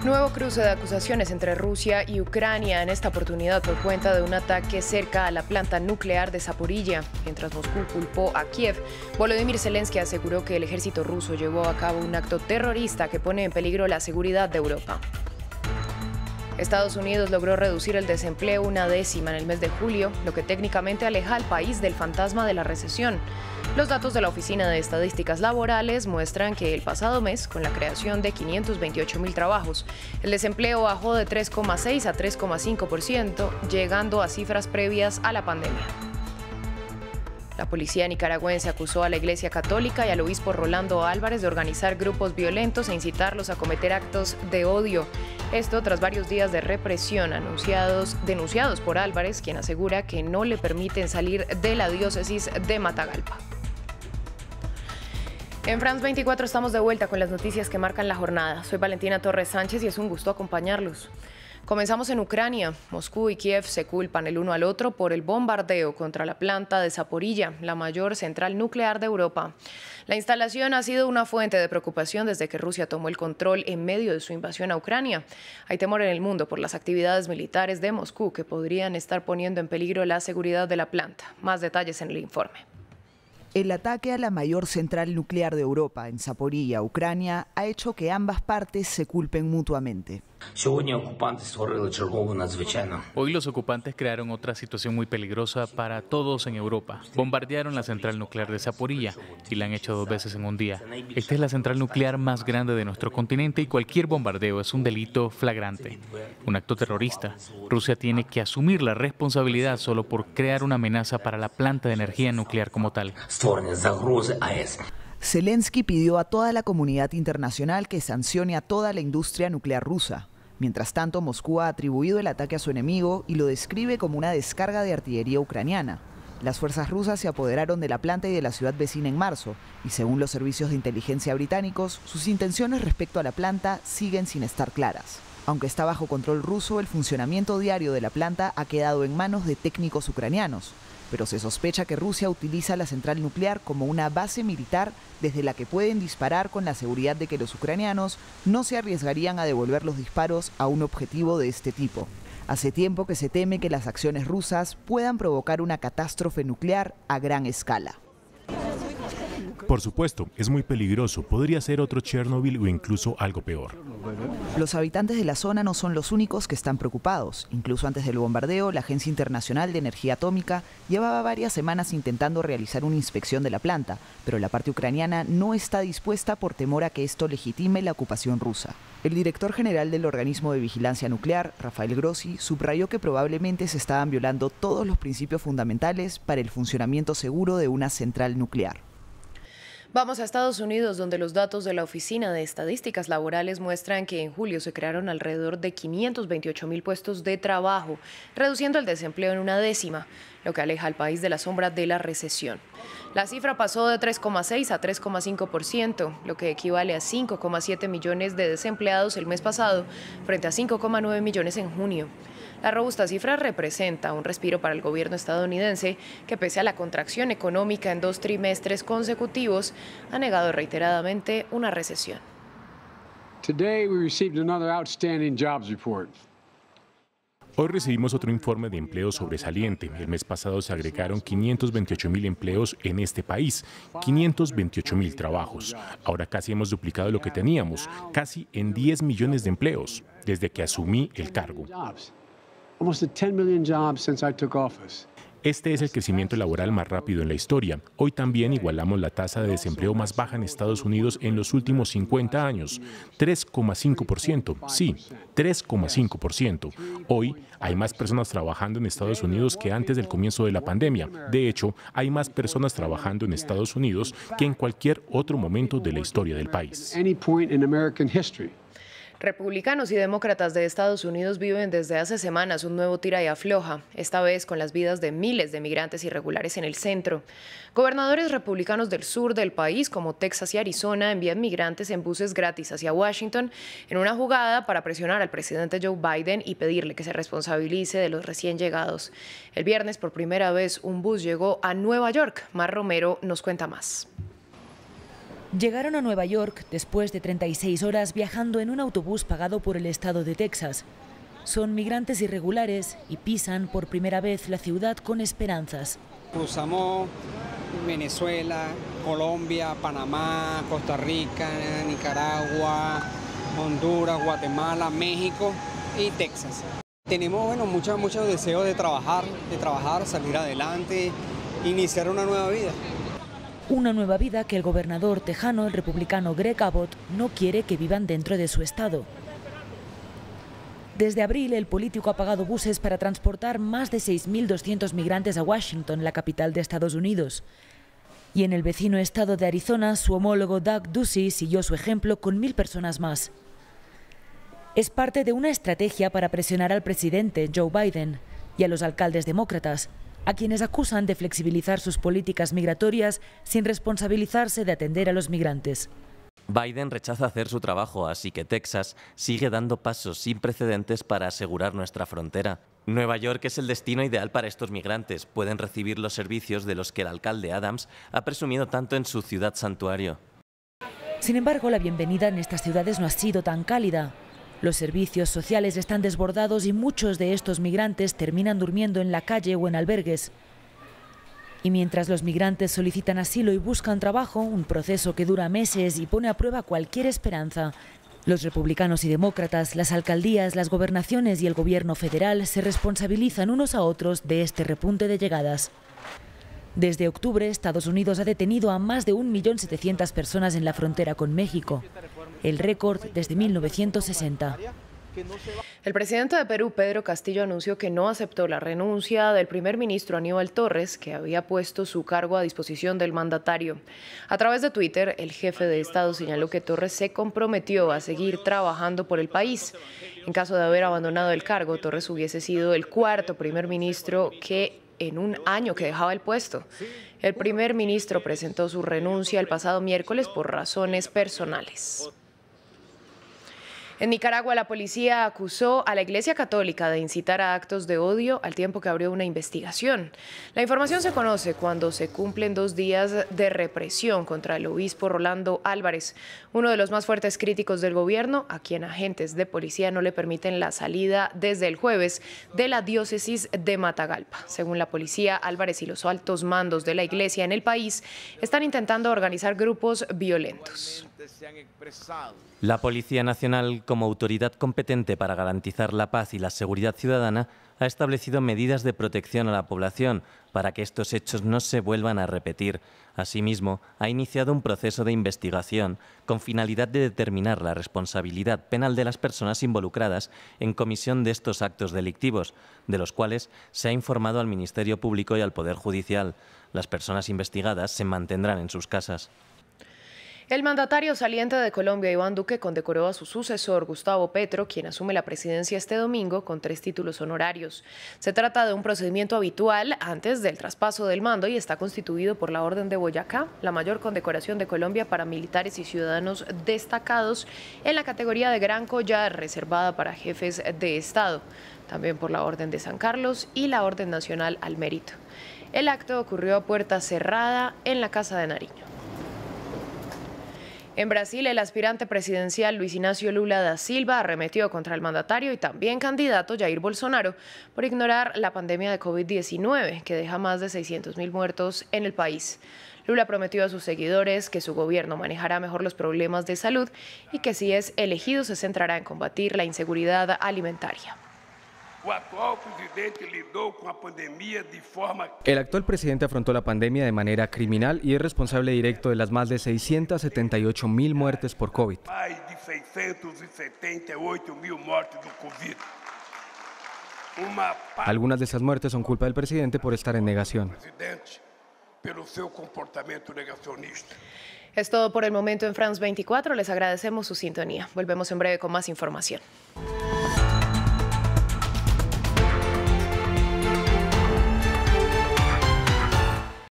Nuevo cruce de acusaciones entre Rusia y Ucrania, en esta oportunidad por cuenta de un ataque cerca a la planta nuclear de Zaporilla. Mientras Moscú culpó a Kiev, Volodymyr Zelensky aseguró que el ejército ruso llevó a cabo un acto terrorista que pone en peligro la seguridad de Europa. Estados Unidos logró reducir el desempleo 1/10 en el mes de julio, lo que técnicamente aleja al país del fantasma de la recesión. Los datos de la Oficina de Estadísticas Laborales muestran que el pasado mes, con la creación de 528.000 trabajos, el desempleo bajó de 3,6 a 3,5%, llegando a cifras previas a la pandemia. La policía nicaragüense acusó a la Iglesia Católica y al obispo Rolando Álvarez de organizar grupos violentos e incitarlos a cometer actos de odio. Esto tras varios días de represión denunciados por Álvarez, quien asegura que no le permiten salir de la diócesis de Matagalpa. En France 24 estamos de vuelta con las noticias que marcan la jornada. Soy Valentina Torres Sánchez y es un gusto acompañarlos. Comenzamos en Ucrania. Moscú y Kiev se culpan el uno al otro por el bombardeo contra la planta de Zaporilla, la mayor central nuclear de Europa. La instalación ha sido una fuente de preocupación desde que Rusia tomó el control en medio de su invasión a Ucrania. Hay temor en el mundo por las actividades militares de Moscú que podrían estar poniendo en peligro la seguridad de la planta. Más detalles en el informe. El ataque a la mayor central nuclear de Europa, en Zaporilla, Ucrania, ha hecho que ambas partes se culpen mutuamente. Hoy los ocupantes crearon otra situación muy peligrosa para todos en Europa. Bombardearon la central nuclear de Zaporilla y la han hecho 2 veces en un día. Esta es la central nuclear más grande de nuestro continente y cualquier bombardeo es un delito flagrante, un acto terrorista. Rusia tiene que asumir la responsabilidad solo por crear una amenaza para la planta de energía nuclear como tal. Zelensky pidió a toda la comunidad internacional que sancione a toda la industria nuclear rusa. Mientras tanto, Moscú ha atribuido el ataque a su enemigo y lo describe como una descarga de artillería ucraniana. Las fuerzas rusas se apoderaron de la planta y de la ciudad vecina en marzo, y según los servicios de inteligencia británicos, sus intenciones respecto a la planta siguen sin estar claras. Aunque está bajo control ruso, el funcionamiento diario de la planta ha quedado en manos de técnicos ucranianos, pero se sospecha que Rusia utiliza la central nuclear como una base militar desde la que pueden disparar con la seguridad de que los ucranianos no se arriesgarían a devolver los disparos a un objetivo de este tipo. Hace tiempo que se teme que las acciones rusas puedan provocar una catástrofe nuclear a gran escala. Por supuesto, es muy peligroso. Podría ser otro Chernobyl o incluso algo peor. Los habitantes de la zona no son los únicos que están preocupados. Incluso antes del bombardeo, la Agencia Internacional de Energía Atómica llevaba varias semanas intentando realizar una inspección de la planta, pero la parte ucraniana no está dispuesta por temor a que esto legitime la ocupación rusa. El director general del organismo de vigilancia nuclear, Rafael Grossi, subrayó que probablemente se estaban violando todos los principios fundamentales para el funcionamiento seguro de una central nuclear. Vamos a Estados Unidos, donde los datos de la Oficina de Estadísticas Laborales muestran que en julio se crearon alrededor de 528.000 puestos de trabajo, reduciendo el desempleo en 1/10, lo que aleja al país de la sombra de la recesión. La cifra pasó de 3,6 a 3,5%, lo que equivale a 5,7 millones de desempleados el mes pasado, frente a 5,9 millones en junio. La robusta cifra representa un respiro para el gobierno estadounidense, que pese a la contracción económica en 2 trimestres consecutivos, ha negado reiteradamente una recesión. Hoy recibimos otro informe de empleo sobresaliente. El mes pasado se agregaron 528.000 empleos en este país, 528.000 trabajos. Ahora casi hemos duplicado lo que teníamos, casi en 10 millones de empleos, desde que asumí el cargo. Este es el crecimiento laboral más rápido en la historia. Hoy también igualamos la tasa de desempleo más baja en Estados Unidos en los últimos 50 años, 3,5%. Sí, 3,5%. Hoy hay más personas trabajando en Estados Unidos que antes del comienzo de la pandemia. De hecho, hay más personas trabajando en Estados Unidos que en cualquier otro momento de la historia del país. Republicanos y demócratas de Estados Unidos viven desde hace semanas un nuevo tira y afloja, esta vez con las vidas de miles de migrantes irregulares en el centro. Gobernadores republicanos del sur del país, como Texas y Arizona, envían migrantes en buses gratis hacia Washington en una jugada para presionar al presidente Joe Biden y pedirle que se responsabilice de los recién llegados. El viernes, por primera vez, un bus llegó a Nueva York. Mar Romero nos cuenta más. Llegaron a Nueva York después de 36 horas viajando en un autobús pagado por el estado de Texas. Son migrantes irregulares y pisan por primera vez la ciudad con esperanzas. Cruzamos Venezuela, Colombia, Panamá, Costa Rica, Nicaragua, Honduras, Guatemala, México y Texas. Tenemos muchos deseos de trabajar, salir adelante, iniciar una nueva vida. Una nueva vida que el gobernador tejano, el republicano Greg Abbott, no quiere que vivan dentro de su estado. Desde abril, el político ha pagado buses para transportar más de 6.200 migrantes a Washington, la capital de Estados Unidos. Y en el vecino estado de Arizona, su homólogo Doug Ducey siguió su ejemplo con 1.000 personas más. Es parte de una estrategia para presionar al presidente Joe Biden y a los alcaldes demócratas, a quienes acusan de flexibilizar sus políticas migratorias sin responsabilizarse de atender a los migrantes. Biden rechaza hacer su trabajo, así que Texas sigue dando pasos sin precedentes para asegurar nuestra frontera. Nueva York es el destino ideal para estos migrantes. Pueden recibir los servicios de los que el alcalde Adams ha presumido tanto en su ciudad santuario. Sin embargo, la bienvenida en estas ciudades no ha sido tan cálida. Los servicios sociales están desbordados y muchos de estos migrantes terminan durmiendo en la calle o en albergues. Y mientras los migrantes solicitan asilo y buscan trabajo, un proceso que dura meses y pone a prueba cualquier esperanza, los republicanos y demócratas, las alcaldías, las gobernaciones y el gobierno federal se responsabilizan unos a otros de este repunte de llegadas. Desde octubre, Estados Unidos ha detenido a más de 1.700.000 personas en la frontera con México, el récord desde 1960. El presidente de Perú, Pedro Castillo, anunció que no aceptó la renuncia del primer ministro Aníbal Torres, que había puesto su cargo a disposición del mandatario. A través de Twitter, el jefe de Estado señaló que Torres se comprometió a seguir trabajando por el país. En caso de haber abandonado el cargo, Torres hubiese sido el cuarto primer ministro que en un año que dejaba el puesto. El primer ministro presentó su renuncia el pasado miércoles por razones personales. En Nicaragua, la policía acusó a la Iglesia Católica de incitar a actos de odio al tiempo que abrió una investigación. La información se conoce cuando se cumplen 2 días de represión contra el obispo Rolando Álvarez, uno de los más fuertes críticos del gobierno, a quien agentes de policía no le permiten la salida desde el jueves de la diócesis de Matagalpa. Según la policía, Álvarez y los altos mandos de la Iglesia en el país están intentando organizar grupos violentos. La Policía Nacional, como autoridad competente para garantizar la paz y la seguridad ciudadana, ha establecido medidas de protección a la población para que estos hechos no se vuelvan a repetir. Asimismo, ha iniciado un proceso de investigación con finalidad de determinar la responsabilidad penal de las personas involucradas en comisión de estos actos delictivos, de los cuales se ha informado al Ministerio Público y al Poder Judicial. Las personas investigadas se mantendrán en sus casas. El mandatario saliente de Colombia, Iván Duque, condecoró a su sucesor, Gustavo Petro, quien asume la presidencia este domingo con 3 títulos honorarios. Se trata de un procedimiento habitual antes del traspaso del mando y está constituido por la Orden de Boyacá, la mayor condecoración de Colombia para militares y ciudadanos destacados en la categoría de Gran Collar, reservada para jefes de Estado, también por la Orden de San Carlos y la Orden Nacional al Mérito. El acto ocurrió a puerta cerrada en la Casa de Nariño. En Brasil, el aspirante presidencial Luis Ignacio Lula da Silva arremetió contra el mandatario y también candidato Jair Bolsonaro por ignorar la pandemia de COVID-19, que deja más de 600.000 muertos en el país. Lula prometió a sus seguidores que su gobierno manejará mejor los problemas de salud y que si es elegido se centrará en combatir la inseguridad alimentaria. El actual presidente afrontó la pandemia de manera criminal y es responsable directo de las más de 678.000 muertes por COVID. Algunas de esas muertes son culpa del presidente por estar en negación. Es todo por el momento en France 24. Les agradecemos su sintonía. Volvemos en breve con más información.